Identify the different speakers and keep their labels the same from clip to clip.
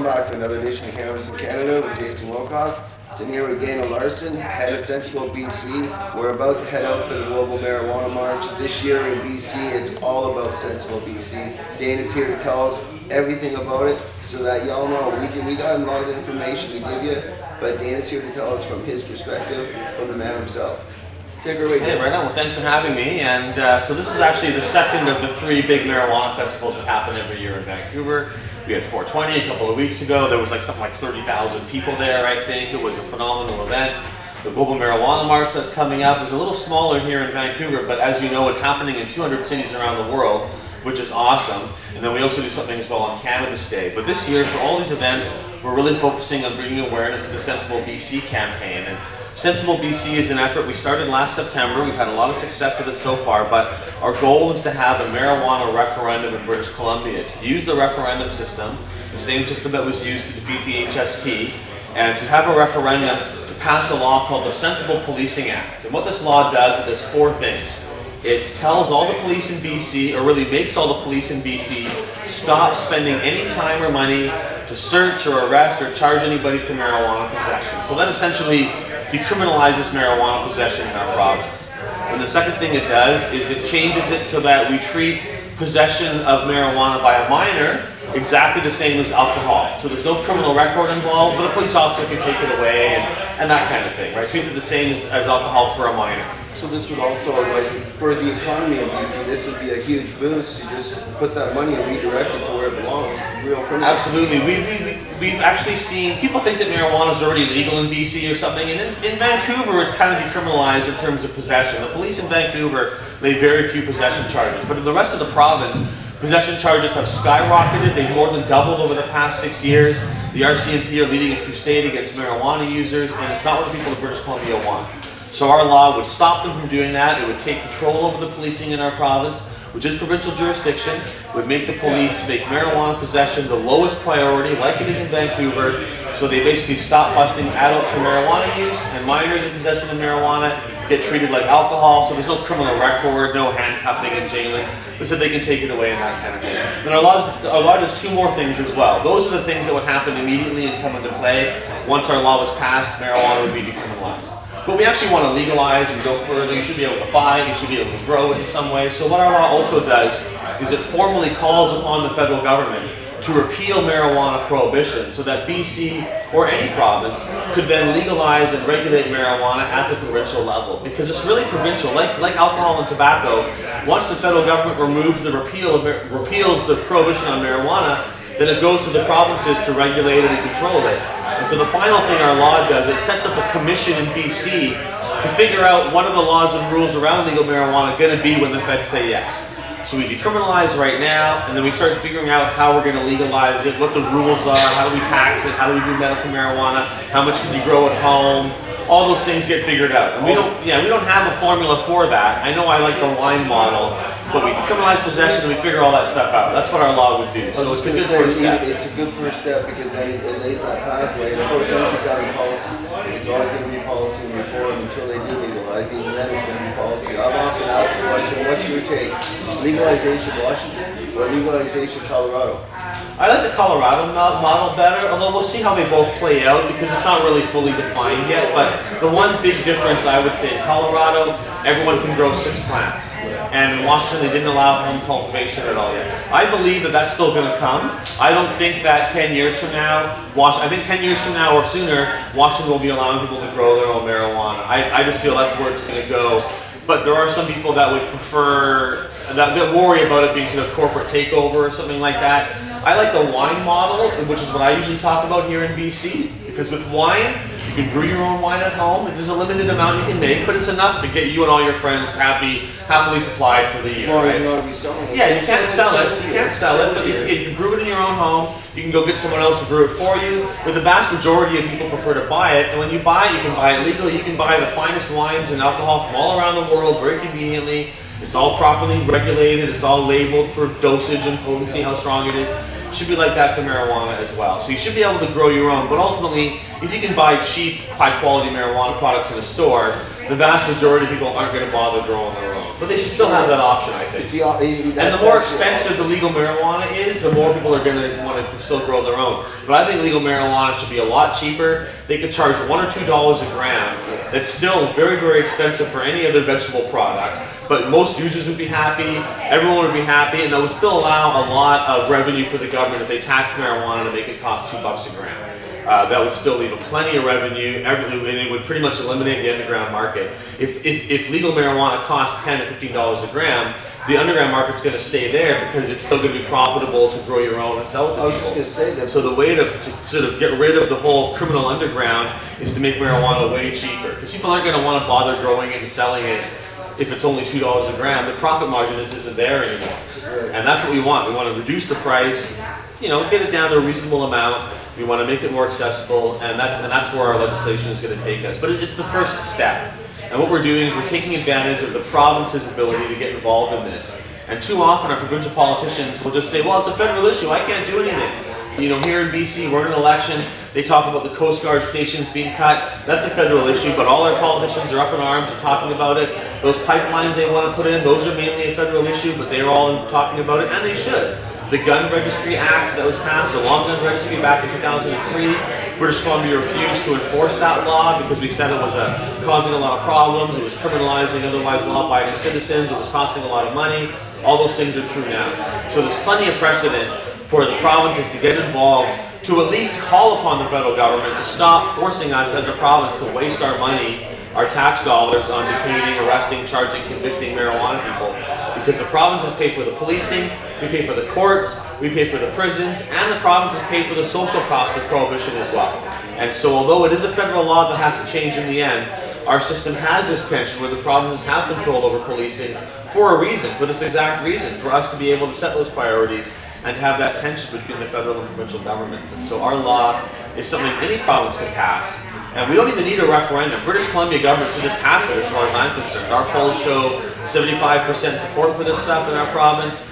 Speaker 1: back to another edition of Cannabis in Canada with Jason Wilcox. Sitting here with Dana Larsen, head of Sensible BC. We're about to head out for the Global Marijuana March. This year in BC, it's all about Sensible BC. Dana's here to tell us everything about it so that y'all know we got a lot of information to give you, but Dana's here to tell us from his perspective, from the man himself. Take her away.
Speaker 2: Hey, right on. Well, thanks for having me. And so this is actually the second of the 3 big marijuana festivals that happen every year in Vancouver. We had 420 a couple of weeks ago. There was something like 30,000 people there, I think. It was a phenomenal event. The Global Marijuana March that's coming up is a little smaller here in Vancouver, but as you know, it's happening in 200 cities around the world, which is awesome. And then we also do something as well on Cannabis Day. But this year, for all these events, we're really focusing on bringing awareness to the Sensible BC campaign. And Sensible BC is an effort we started last September. We've had a lot of success with it so far, but our goal is to have a marijuana referendum in British Columbia, to use the referendum system, the same system that was used to defeat the HST, and to have a referendum to pass a law called the Sensible Policing Act. And what this law does, it does 4 things. It tells all the police in BC, or really makes all the police in BC, stop spending any time or money to search or arrest or charge anybody for marijuana possession. So that essentially decriminalizes marijuana possession in our province. And the second thing it does is it changes it so that we treat possession of marijuana by a minor exactly the same as alcohol. So there's no criminal record involved, but a police officer can take it away and that kind of thing, right? Treats it the same as alcohol for a minor.
Speaker 1: So this would also, for the economy in BC, this would be a huge boost to just put that money and redirect it to where it belongs. Real criminal.
Speaker 2: Absolutely. We've actually seen, people think that marijuana is already legal in BC or something, and in Vancouver it's kind of decriminalized in terms of possession. The police in Vancouver lay very few possession charges, but in the rest of the province, possession charges have skyrocketed. They've more than doubled over the past 6 years. The RCMP are leading a crusade against marijuana users, and it's not what the people of British Columbia want. So our law would stop them from doing that. It would take control over the policing in our province, which is provincial jurisdiction. It would make the police make marijuana possession the lowest priority, like it is in Vancouver. So they basically stop busting adults for marijuana use, and minors in possession of marijuana get treated like alcohol. So there's no criminal record, no handcuffing and jailing. They said they can take it away and that kind of thing. Then our law does 2 more things as well. Those are the things that would happen immediately and come into play. Once our law was passed, marijuana would be decriminalized. But we actually want to legalize and go further. You should be able to buy it, you should be able to grow it in some way. So what our law also does is it formally calls upon the federal government to repeal marijuana prohibition so that BC or any province could then legalize and regulate marijuana at the provincial level. Because it's really provincial, like alcohol and tobacco. Once the federal government removes repeals the prohibition on marijuana, then it goes to the provinces to regulate it and control it. And so the final thing our law does, it sets up a commission in BC to figure out what are the laws and rules around legal marijuana going to be when the feds say yes. So we decriminalize right now, and then we start figuring out how we're going to legalize it, what the rules are, how do we tax it, how do we do medical marijuana, how much can you grow at home. All those things get figured out. And we don't have a formula for that. I know I like the wine model, but we decriminalize possession and we figure all that stuff out. That's what our law would do. So it's a good first step.
Speaker 1: It's a good first step because then it lays that pathway. And of course, anything's out of policy. It's always going to be policy and reform until they do legalize. Even then, it's going to be policy. I've often asked the question, what's your take? Legalization Washington or legalization Colorado?
Speaker 2: I like the Colorado model better, although we'll see how they both play out because it's not really fully defined yet. But the one big difference I would say in Colorado, everyone can grow 6 plants. And in Washington, they didn't allow home cultivation at all yet. I believe that that's still going to come. I don't think that 10 years from now, I think 10 years from now or sooner, Washington will be allowing people to grow their own marijuana. I just feel that's where it's going to go. But there are some people that would prefer, that worry about it being sort of corporate takeover or something like that. I like the wine model, which is what I usually talk about here in BC, because with wine, you can brew your own wine at home. There's a limited amount you can make, but it's enough to get you and all your friends happily supplied for the year. Right? Yeah, you can't sell it, but you can brew it in your own home. You can go get someone else to brew it for you. But the vast majority of people prefer to buy it, and when you buy it, you can buy it legally. You can buy the finest wines and alcohol from all around the world very conveniently. It's all properly regulated. It's all labeled for dosage and potency, how strong it is. It should be like that for marijuana as well. So you should be able to grow your own, but ultimately, if you can buy cheap, high-quality marijuana products in a store, the vast majority of people aren't going to bother growing their own. But they should still have that option, I think. And the more expensive the legal marijuana is, the more people are going to want to still grow their own. But I think legal marijuana should be a lot cheaper. They could charge $1 or $2 a gram. That's still very, very expensive for any other vegetable product. But most users would be happy, everyone would be happy, and that would still allow a lot of revenue for the government if they tax marijuana to make it cost $2 a gram. That would still leave plenty of revenue, and it would pretty much eliminate the underground market. If legal marijuana costs $10 to $15 a gram, the underground market's going to stay there because it's still going to be profitable to grow your own and sell it to people.
Speaker 1: I was just going to say that.
Speaker 2: So the way to sort of get rid of the whole criminal underground is to make marijuana way cheaper, because people aren't going to want to bother growing it and selling it if it's only $2 a gram. The profit margin isn't there anymore. And that's what we want. We want to reduce the price, get it down to a reasonable amount. We want to make it more accessible, and that's where our legislation is going to take us. But it's the first step. And what we're doing is we're taking advantage of the province's ability to get involved in this. And too often our provincial politicians will just say, well, it's a federal issue, I can't do anything. Here in BC, we're in an election, they talk about the Coast Guard stations being cut. That's a federal issue, but all our politicians are up in arms and talking about it. Those pipelines they want to put in, those are mainly a federal issue, but they're all talking about it, and they should. The Gun Registry Act that was passed, the Long Gun Registry back in 2003, British Columbia refused to enforce that law because we said it was causing a lot of problems, it was criminalizing otherwise law-abiding citizens, it was costing a lot of money. All those things are true now. So there's plenty of precedent for the provinces to get involved, to at least call upon the federal government to stop forcing us as a province to waste our money, our tax dollars, on detaining, arresting, charging, convicting marijuana people. Because the provinces pay for the policing, we pay for the courts, we pay for the prisons, and the provinces pay for the social costs of prohibition as well. And so although it is a federal law that has to change in the end, our system has this tension where the provinces have control over policing for a reason, for this exact reason, for us to be able to set those priorities and have that tension between the federal and provincial governments. And so our law is something any province can pass. And we don't even need a referendum. British Columbia government should just pass it as far as I'm concerned. Our polls show 75% support for this stuff in our province.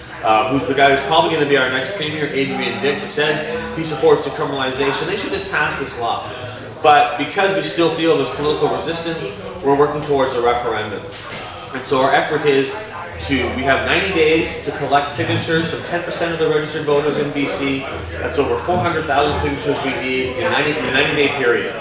Speaker 2: Who's the guy who's probably going to be our next premier, Adrian Dix, has said he supports decriminalization. They should just pass this law. But because we still feel there's political resistance, we're working towards a referendum. And so our effort is we have 90 days to collect signatures from 10% of the registered voters in BC. That's over 400,000 signatures we need in a 90-day period.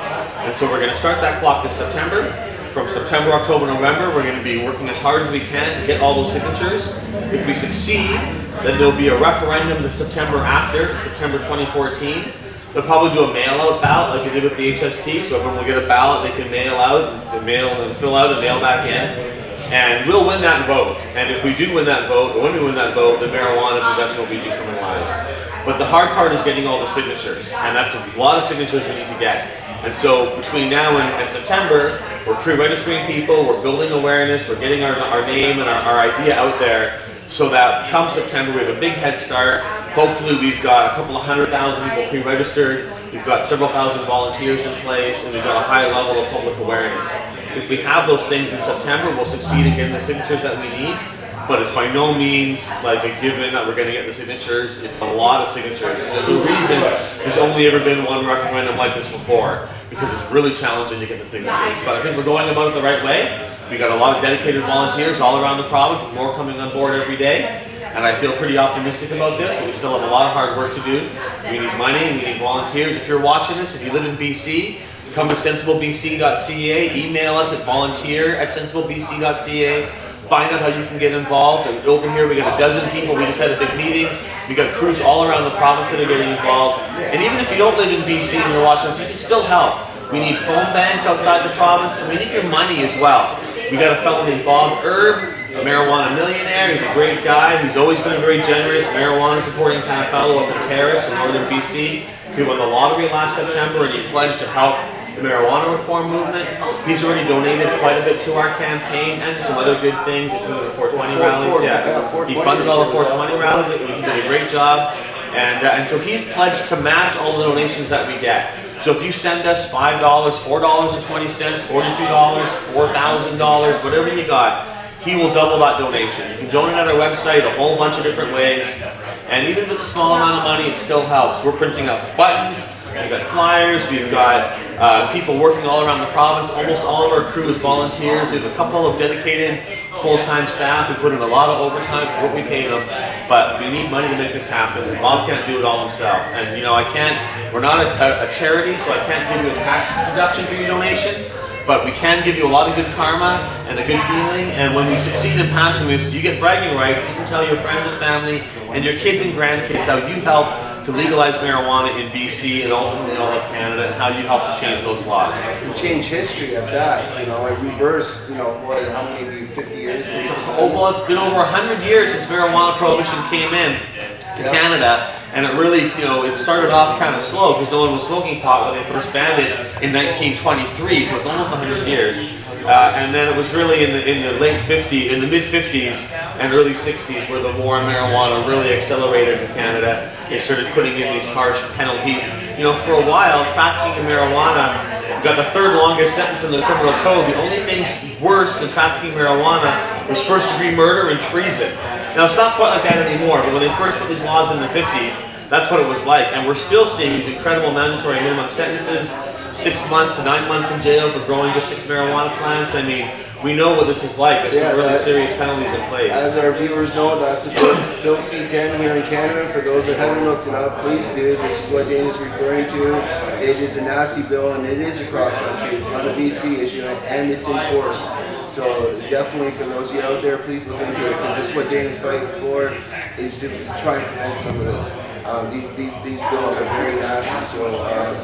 Speaker 2: And so we're going to start that clock this September. From September, October, November, we're going to be working as hard as we can to get all those signatures. If we succeed, then there'll be a referendum the September after, September 2014. They'll probably do a mail-out ballot like they did with the HST, so everyone will get a ballot they can mail out, and fill out and mail back in. And we'll win that vote. And if we do win that vote, or when we win that vote, the marijuana possession will be decriminalized. But the hard part is getting all the signatures, and that's a lot of signatures we need to get. And so between now and September, we're pre-registering people, we're building awareness, we're getting our name and our idea out there, so that come September we have a big head start. Hopefully we've got a couple of 100,000 people pre-registered, we've got several thousand volunteers in place, and we've got a high level of public awareness. If we have those things in September, we'll succeed in getting the signatures that we need. But it's by no means like a given that we're going to get the signatures. It's a lot of signatures. There's a reason there's only ever been one referendum like this before, because it's really challenging to get the signatures. But I think we're going about it the right way. We got a lot of dedicated volunteers all around the province, with more coming on board every day. And I feel pretty optimistic about this, but we still have a lot of hard work to do. We need money, we need volunteers. If you're watching this, if you live in BC, come to sensiblebc.ca, email us at volunteer@sensiblebc.ca. Find out how you can get involved. And over here we got a dozen people. We just had a big meeting. We got crews all around the province that are getting involved. And even if you don't live in BC and you're watching us, you can still help. We need phone banks outside the province, and we need your money as well. We got a fellow named Bob Erb, a marijuana millionaire. He's a great guy. He's always been very generous marijuana supporting kind of fellow up in Terrace in northern BC. He won the lottery last September, and he pledged to help the marijuana reform movement. He's already donated quite a bit to our campaign and some other good things, including the 420 rallies. He funded all the 420 rallies. He did a great job. And so he's pledged to match all the donations that we get. So if you send us $5, $4.20, $42, $4,000, whatever you got, he will double that donation. You can donate at our website a whole bunch of different ways. And even if it's a small amount of money, it still helps. We're printing up buttons, We've got flyers, we've got people working all around the province. Almost all of our crew is volunteers. We have a couple of dedicated full-time staff. We put in a lot of overtime for what we pay them, but we need money to make this happen. Bob can't do it all himself. And you know, we're not a charity, so I can't give you a tax deduction for your donation, but we can give you a lot of good karma and a good feeling. And when we succeed in passing this, you get bragging rights. You can tell your friends and family and your kids and grandkids how you help to legalize marijuana in BC and ultimately all of Canada, and how you help to change those laws.
Speaker 1: To change history of that, you know, and reverse, you know, what, how many, 50 years?
Speaker 2: Well, it's been over 100 years since marijuana prohibition came in to Canada, and it really, you know, it started off kind of slow because no one was smoking pot when they first banned it in 1923, so it's almost 100 years. And then it was really in the mid 50s and early 60s where the war on marijuana really accelerated in Canada. They started putting in these harsh penalties. You know, for a while, trafficking in marijuana got the third longest sentence in the criminal code. The only thing worse than trafficking marijuana was first-degree murder and treason. Now, it's not quite like that anymore, but when they first put these laws in the 50s, that's what it was like. And we're still seeing these incredible mandatory minimum sentences, 6 months to 9 months in jail for growing just 6 marijuana plants. I mean, we know what this is like. There's some really serious penalties in place.
Speaker 1: As our viewers know, that's the Bill C-10 here in Canada. For those that haven't looked it up, please do. This is what Dana's referring to. It is a nasty bill, and it is across country. It's not a BC issue, and it's enforced. So definitely for those of you out there, please look into it, because this is what Dana's fighting for, is to try and prevent some of this. These bills are very nasty, so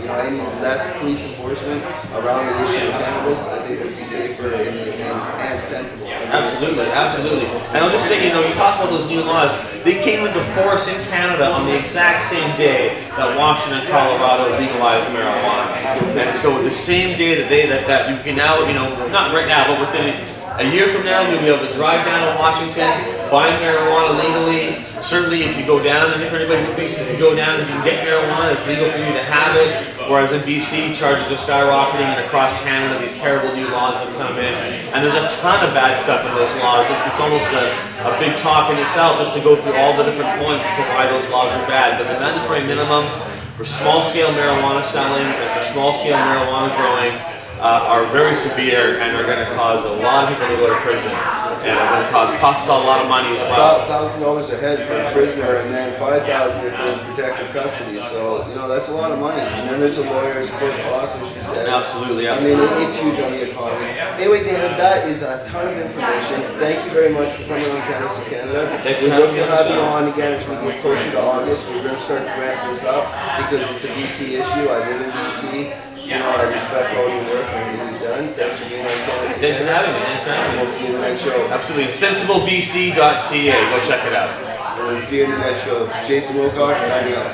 Speaker 1: you know, any less police enforcement around the issue of cannabis, I think would be safer and sensible.
Speaker 2: Absolutely, absolutely. And I'll just say, you know, you talk about those new laws, they came into force in Canada on the exact same day that Washington and Colorado legalized marijuana. And so the same day that you can now, you know, not right now, but within a year from now, you'll be able to drive down to Washington, buy marijuana legally. Certainly, if you go down, and if anybody's in BC, if you go down and you can get marijuana, it's legal for you to have it. Whereas in BC, charges are skyrocketing, and across Canada, these terrible new laws have come in. And there's a ton of bad stuff in those laws. It's almost a big talk in itself just to go through all the different points as to why those laws are bad. But the mandatory minimums for small-scale marijuana selling and for small-scale marijuana growing are very severe and are going to cause a lot of people to go to prison, and are going to cost us a lot of money as well.
Speaker 1: $1,000 a head for a prisoner, and then $5,000 if they're in protective custody. So you know, that's a lot of money. And then there's the lawyers, court costs, as you said.
Speaker 2: Absolutely,
Speaker 1: I
Speaker 2: absolutely.
Speaker 1: mean, it's huge on the economy. Anyway, Dana, that is a ton of information. Thank you very much for coming on Cannabis in Canada.
Speaker 2: Thanks
Speaker 1: We
Speaker 2: for
Speaker 1: hope
Speaker 2: having me
Speaker 1: to
Speaker 2: on
Speaker 1: have
Speaker 2: the
Speaker 1: you
Speaker 2: show.
Speaker 1: on again as we get closer to August. We're going to start to ramp this up because it's a BC issue. I live in BC. You know, I respect all your work and everything you've done. Thanks for being on Cannabis.
Speaker 2: Thanks for having me. Thanks for having me.
Speaker 1: We'll see you in the next show.
Speaker 2: Absolutely. SensibleBC.ca. Go check it out.
Speaker 1: We'll see you in the next show. It's Jason Wilcox signing off.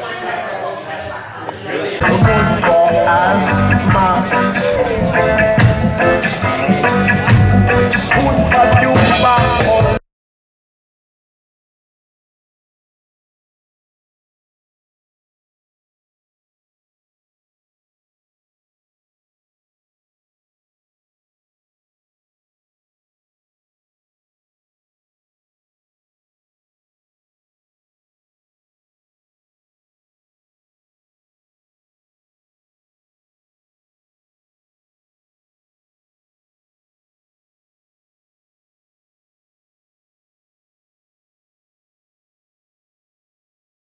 Speaker 3: Food for you.